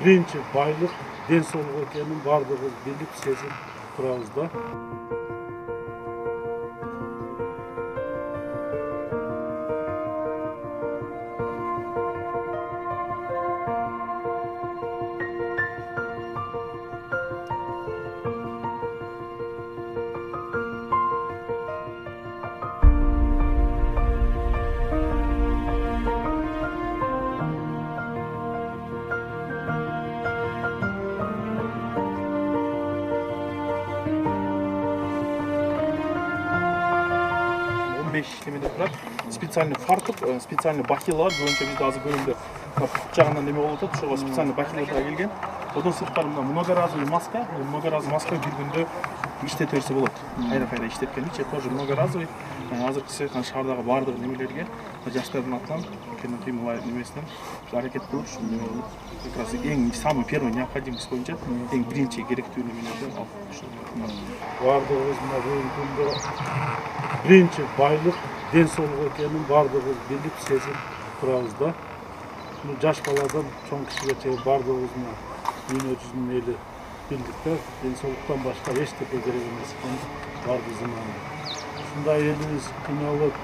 Birinci байлық, денсаулық екенін бардығыз біліп сезіп тұрабыз да. 15 işlemede тұрады. Специальный фартук, специальный бахилалар бойынша бізде азыр бөлімде жағынан неме болып жатады. Шоға специальный бахилалар келген. Одан сырттары многоразовый маска. Многоразовый маска бір күнде иштете берсе болады. Қайда иштеткенше тоже многоразовый. Азыркысы шаардағы бардығы немелерге жаштардың атынан кинотуймалар немесінен әрекет қылып, шу неме болып, как раз ең самый первый необходимость бойынша ең бірінші керектүү немелерді алып бардығыз мына күнде birinci байлық, денсаулық екенін бардығыз біліп сезіп тұрабыз да. Жаш баладан чоң кишиге чейин бардығыз мына дүйнө жүзүнүн эли билдик да. Денсаулыктан башка эчтеке керек эмес экенин бардыгы заманы. Ушундай элибиз кыйналып,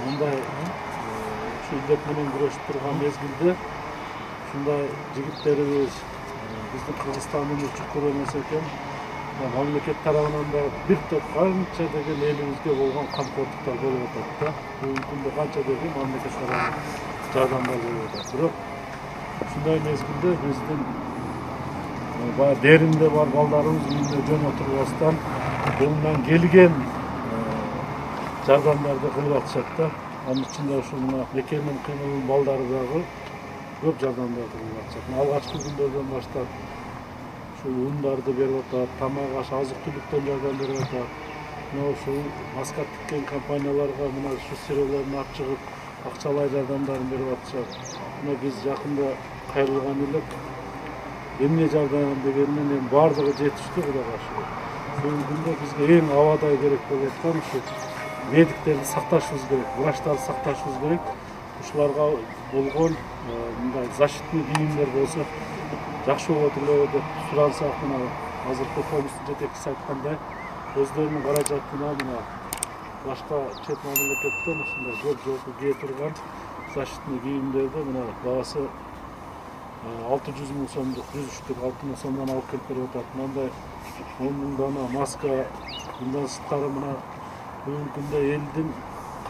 мындай ушу илдет менен күрөшүп турган мезгилде ушундай жигиттерибиз биздин Кыргызстандын чукур эмес экен. Мамлекет тарабынан да бир топ канча деген элибизге болгон камкордуктар болуп атат да. Бүгүнкү күндө канча деген мамлекет тарабынан жардамдар болуп атат. Бирок ушундай мезгилде биздин баягы деринде бар балдарыбыз үйүнө жөн отурбастан колунан келген жардамдарды кылып атышат да. Анын ичинде ушул мына мекенин кыймылын балдары дагы көп жардамдарды кылып атышат. Алгачкы күндөрдөн баштап ундарды берип атат, тамак аш, азык-түлүктөн жардам берип атат. Мына ушул маска тиккен компанияларга мына ушу серияларын ачып чыгып, акчалай жардамдарын берип атышат. Мына биз жакында кайрылган элек эмне жардам дегенден эми бардыгы жетиштүү Кудайга шүгүр. Бүгүнкү күндө бизге эң абадай керек болуп аткан ушу медиктерди сакташыбыз керек, врачтарды сакташыбыз керек. Ушуларга болгон мындай защитный кийимдер болсо жакшы болот эле деп сурансак, мына азыркы полистин жетекчиси айткандай, өздөрүнүн каражатынан мына башка чет мамлекеттен ушундай көп жолку кие турган защитный кийимдерди мына баасы 600 000 сомдук, 103,6 мың сомдон алып келип берип атат. Мындай 10 000 дана маска, мындан сырткары мына бүгүнкү күндө элдин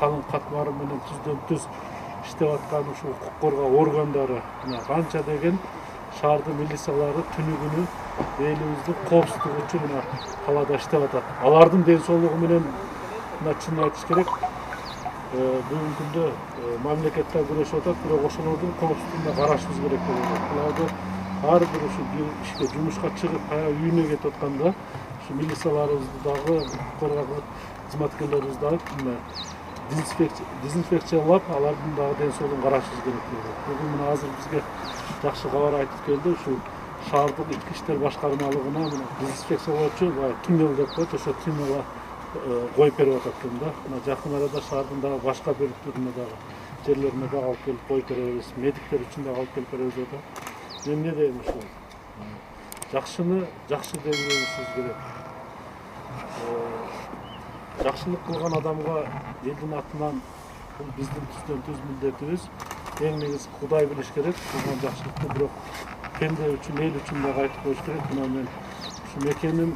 калың катмары менен түздөн-түз иштеп аткан ушул укук коргоо органдары мына канча деген шаардын милициялары түнү күнү элибиздин коопсуздугу үчүн мына калаада иштеп атат. Алардын ден соолугу менен мына чынын айтыш керек, бүгүнкү күндө мамлекеттер күрөшүп атат, бирок ошолордун коопсуздугуна карашыбыз керек болуп атат. Буларды ар бир ушу ишке жумушка чыгып, кая үйүнө кетип атканда ушу милицияларыбызды дагы, коргоо кызматкерлерибиз дагы дезинфекциялап, алардын дагы ден соолугун карашыбыз керек болуп атат. Бүгүн мына азыр бизге жакшы кабар айтып келди. Ушу шаардык ички иштер башкармалыгына мына дезинфекциялоочу баягы туннел деп коет, ошо туннелга коюп берип атат экен да. Мына жакын арада шаардын дагы башка бөлүктөрүнө дагы жерлерине дагы алып келип коюп беребиз, медиктер үчүн дагы алып келип беребиз деп атат. Мен эмне дейм ушул? Жакшыны жакшы деп билишибиз керек. Жакшылык кылган адамга элдин атынан бул биздин түздөн-түз милдетибиз. Эң негизи Кудай билиш керек, кылган жакшылыкты, бирок пенде үчүн, эл үчүн дагы айтып коюш керек. Мына мен ушу мекенин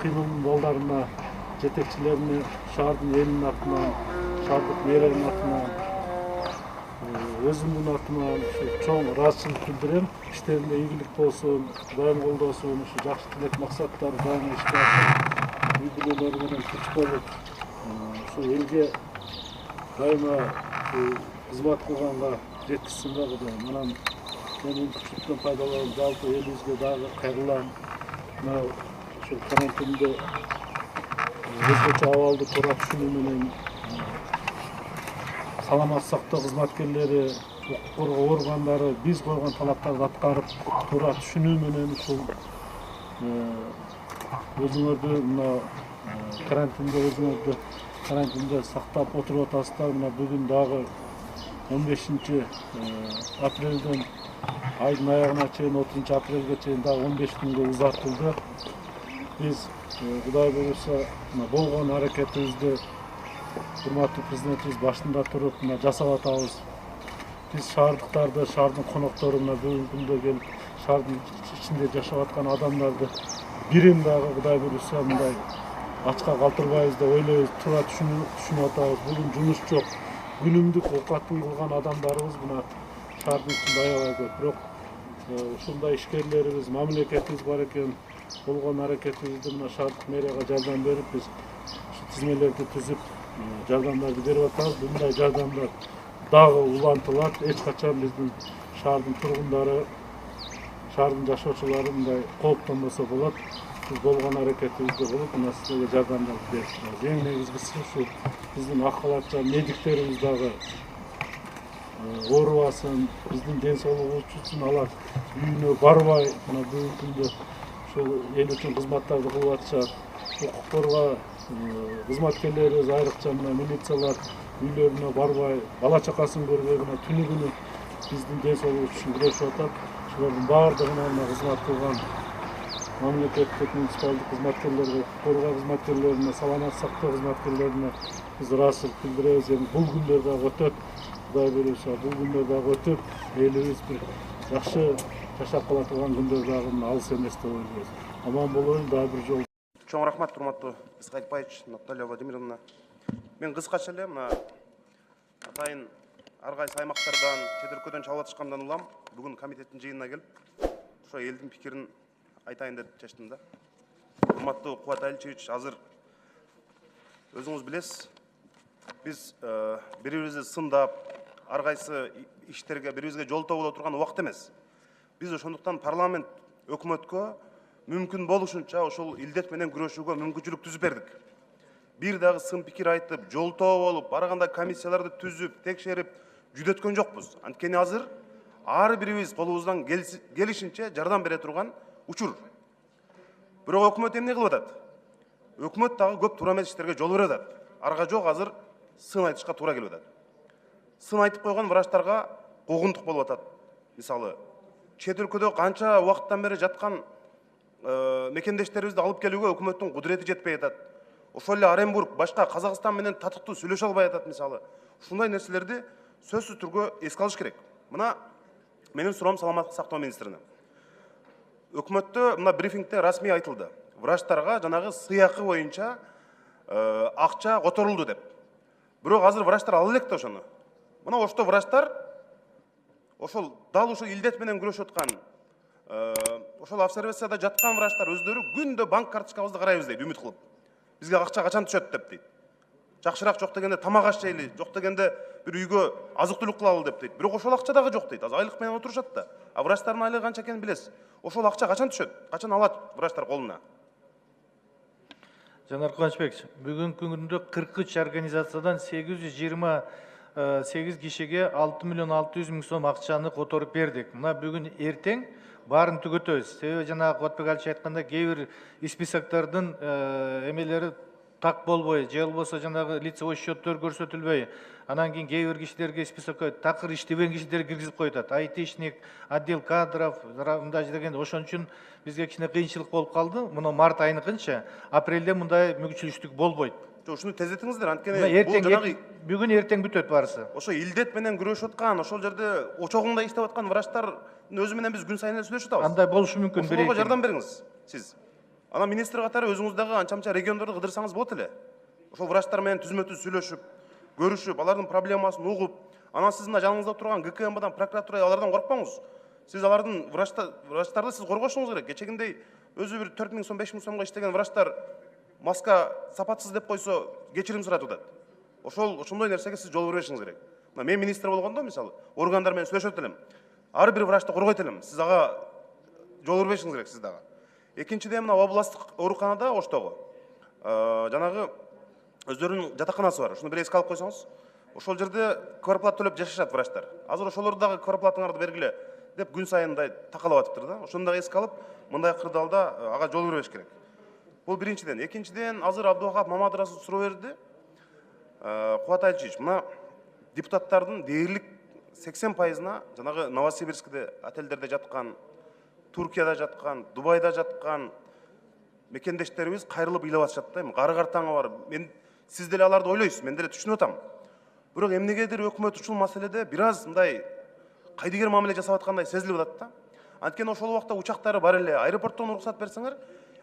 кыймылынын балдарына, жетекчилерине, шаардын элинин атынан, шаардык мэриянын атынан, өзүмдүн атынан чоң ыраазычылык билдирем. Иштеринде ийгилик болсун, дайым колдосун, ушу жакшы тилек максаттары дайым ишке ашып, үй-бүлөлөрү менен тынч болуп, ушу элге дайыма кызмат кылганга жеткизсин да Кудай. Анан мен мүмкүнчүлүктөн пайдаланып жалпы элибизге дагы кайрылам. Мына ушул карантинде өзгөчө абалды туура түшүнүү менен саламат сактоо кызматкерлери, укук коргоо органдары биз койгон талаптарды аткарып, туура түшүнүү менен ушул өзүңөрдү мына карантинде сактап отуруп атасыздар. Мына бүгүн дагы 15 aprelden ayın ayağına çeyin 30 aprelge çeyin daha 15 günge uzatıldı. Biz Kuday buyursa bolğon hareketibizdi hurmattуу prezidentimiz başında turup жасап атабыз. Biz şahardıklarda, şahardын konaktoruna бүгүнкү күндө келип, шаардын içinde жашап аткан адамдарды бирин дагы Кудай буйрса мындай ачка калтырбайбыз деп ойлойбуз, туура түшүнүп атабыз. Бүгүн жумуш жок. Күнүмдүк оокатын кылган адамдарыбыз мына шаардын ичинде аябай көп. Бирок ушундай ишкерлерибиз, мамлекетибиз бар экен. Болгон аракетибизди мына шаардык мэрияга жардам берип, биз тизмелерди түзүп, жардамдарды берип атабыз. Мындай жардамдар дагы улантылат. Эч качан биздин шаардын тургундары, шаардын жашоочулары мындай кооптонбосо болот. Biz болгон аракетибизди кылып, мына силерге жардамдарды берип турабыз. Эң негизгиси ушу биздин ак халатча медиктерибиз дагы оорубасын, биздин ден соолугубуз үчүн алар үйүнө барбай, мына бүгүнкү күндө ушул эл үчүн кызматтарды кылып атышат. Укук кызматкерлерибиз айрыкча мына милициялар үйлөрүнө барбай, бала чакасын көрбөй мына түнү күнү биздин ден соолугубуз үчүн күрөшүп атат. Ушулардын баардыгына мына кызмат кылган мамлекеттик муниципалдык кызматкерлерге, укук кызматкерлерине, саламат сактоо кызматкерлерине биз ыраазычылык билдиребиз. Эми бул күндөр дагы өтөт. Кудай буйрса, бул күндөр дагы өтүп, элибиз бир жакшы жашап кала турган күндөр дагы алыс эмес деп ойлойбуз. Аман болоюн дагы бир жолу. Чоң рахмат, урматтуу Исхакбаевич, Наталья Владимировна. Мен кыскача эле мына атайын ар кайсы аймактардан, чет өлкөдөн чалып атышкандан улам бүгүн комитеттин жыйынына келип, ошо элдин пикирин айтайын деп чечтим да. Урматтуу Кубат Аличевич, азыр өзүңүз билесиз, биз бири-бирибизди сындап, ар кайсы иштерге бири-бирибизге жолтоо боло турган убакыт эмес. Биз ошондуктан парламент өкмөткө мүмкүн болушунча ошол илдет менен күрөшүүгө мүмкүнчүлүк түзүп бердик. Бир дагы сын пикир айтып, жолтоо болуп, барганда комиссияларды түзүп, текшерип, жүдөткөн жокпуз. Анткени азыр ар бирибиз колубуздан келишинче жардам бере турган учур. Бирок өкмөт эмне кылып атат? Өкмөт дагы көп туура эмес иштерге жол берип атат. Арга жок азыр сын айтышка туура келип атат. Сын айтып койгон врачтарга куугунтук болуп атат. Мисалы, чет өлкөдө канча убакыттан бери жаткан мекендештерибизди алып келүүгө өкмөттүн кудурети жетпей атат. Ошол эле Оренбург башка Казакстан менен татыктуу сүйлөшө албай атат мисалы. Ушундай нерселерди сөзсүз түрдө эске алыш керек. Мына менин суроом саламаттык сактоо министрине. Өкмөттө мына брифингде расмий айтылды. Врачтарга жанагы сыйакы боюнча акча которулду деп. Бирок азыр врачтар ала элек да ошону. Мына ошто врачтар ошол дал ушул илдет менен күрөшүп аткан ошол обсервацияда жаткан врачтар өздөрү күндө банк карточкабызды карайбыз дейт, үмүт кылып. Бизге акча качан түшөт деп дейт. Жакшыраак жок дегенде тамак аш жейли, жок дегенде бир үйгө азык-түлүк кылалы деп дейт. Бирок ошол акча дагы жок дейт. Азыр айлык менен отурушат да. А врачтардын айлыгы канча экенин билесиз. Ошол акча качан түшөт? Качан алат врачтар колуна? Жанар Кубанычбекович, бүгүнкү күндө 43 организациядан 828 кишиге 6 миллион 600 миң сом акчаны которуп бердик. Мына бүгүн эртең баарын түгөтөбүз. Себеби жана Кубатбек Алич айткандай, кээ бир списоктордун эмелери так болбой, же болбосо жанагы лицевой счеттор көрсөтүлбөй, анан кийин кээ бир кишилерге списокко такыр иштебеген кишилер киргизип коюшат. Айтишник, отдел кадров, мындай дегенде ошон үчүн бизге кичине кыйынчылык болуп калды. Муну март айыныкынча, апрелде мындай мүмкүнчүлүктүк болбойт. Ушуну тездетиңиздер, анткени бул жанагы бүгүн эртең бүтөт барысы. Ошо илдет менен күрөшүп аткан, ошол жерде очогунда иштеп аткан врачтардын өзү менен биз күн сайын эле сүйлөшүп атабыз. Андай болушу мүмкүн. Ошого жардам бериңиз сиз. Анан министр катары өзүңүз дагы анча-мынча региондорду кыдырсаңыз болот эле. Ошол врачтар менен түзмө-түз сүйлөшүп, көрүшүп, алардын проблемасын угуп, анан сиз мына жаныңызда турган ГКМБдан, прокуратура алардан коркпоңуз. Сиз алардын врачтарды сиз коргошуңуз керек. Кечегиндей өзү бир 4 миң сом, 5 миң сомго иштеген врачтар маска сапатсыз деп койсо кечирим суратып атат. Ошондой нерсеге сиз жол бербешиңиз керек. Мен министр болгондо мисалы органдар менен сүйлөшөт элем. Ар бир врачты коргойт элем. Сиз ага жол бербешиңиз керек сиз дагы. Экинчиден мына областтык ооруканада Оштогу жанагы өздөрүнүн жатаканасы бар. Ушуну бир эске алып койсоңуз, ошол жерде квартплата төлөп жашашат врачтар. Азыр ошолорду дагы квартплатаңарды бергиле деп күн сайын мындай такалап атыптыр да. Ошону дагы эске алып, мындай кырдаалда ага жол бербеш керек. Бул биринчиден. Экинчиден азыр Абдувахап Мамадырасов суроо берди. Кубат Аличевич, мына депутаттардын дээрлик 80%-на жанагы Новосибирскте отелдерде жаткан, Туркияда жаткан, Дубайда жаткан мекендештерибиз кайрылып ыйлап атышат да. Кары картаңы бар. Мен сиз деле аларды ойлойсуз, мен деле түшүнүп атам. Бирок эмнегедир өкмөт ушул маселеде бир аз мындай кайдыгер мамиле жасап аткандай сезилип атат да. Анткени ошол убакта учактары бар эле, аэропорттон уруксат берсеңер,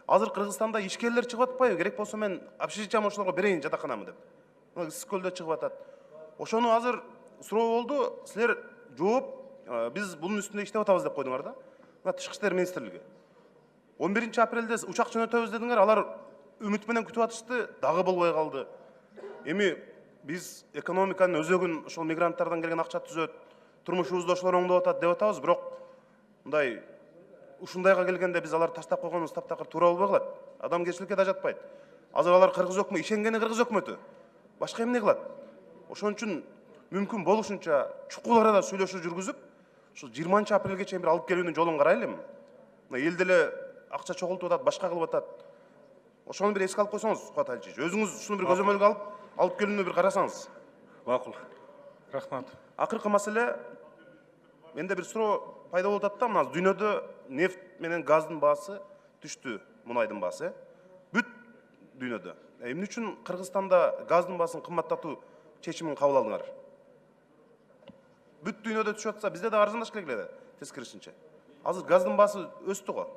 азыр Кыргызстанда ишкерлер чыгып атпайбы? Керек болсо мен общежитиям ошолорго берейин жатаканамы деп. Ысык көлдө чыгып атат. Ошону азыр суроо болду, силер жооп, биз бунун үстүндө иштеп атабыз деп койдуңар да. Мына Тышкы иштер министрлиги. 11 апрелде учак жөнөтөбүз дедиңер, алар үмүт менен күтүп атышты, дагы болбой калды. Эми биз экономиканын өзөгүн ошол мигранттардан келген акча түзөт, турмушубузду ошолор оңдоп атат деп атабыз, бирок мындай ушундайга келгенде биз аларды таштап койгонубуз таптакыр туура болбой калат. Адамгерчиликке да жатпайт. Азыр алар кыргыз өкмөтү, ишенгени кыргыз өкмөтү. Башка эмне кылат? Ошон үчүн мүмкүн болушунча чукул арада сүйлөшүү жүргүзүп, ушул 20 апрелге чейин бир алып келүүнүн жолун карайлы. Мына эл деле акча чогултуп атат, башка кылып атат. Ошону бир эске алып койсоңуз, Кубат Алчевич, өзүңүз ушуну бир көзөмөлгө алып келүүнү бир карасаңыз. Макул. Рахмат. Акыркы маселе, менде бир суроо пайда болуп атат да, мына дүйнөдө нефть менен газдын баасы түштү, мунайдын баасы. Бүт дүйнөдө. Эмне үчүн Кыргызстанда газдын баасын кымбаттатуу чечимин кабыл алдыңар? Бүт дүйнөдө түшүп атса, бизде да арзандашып келгиле, тескерисинче. Азыр газдын баасы өстү го.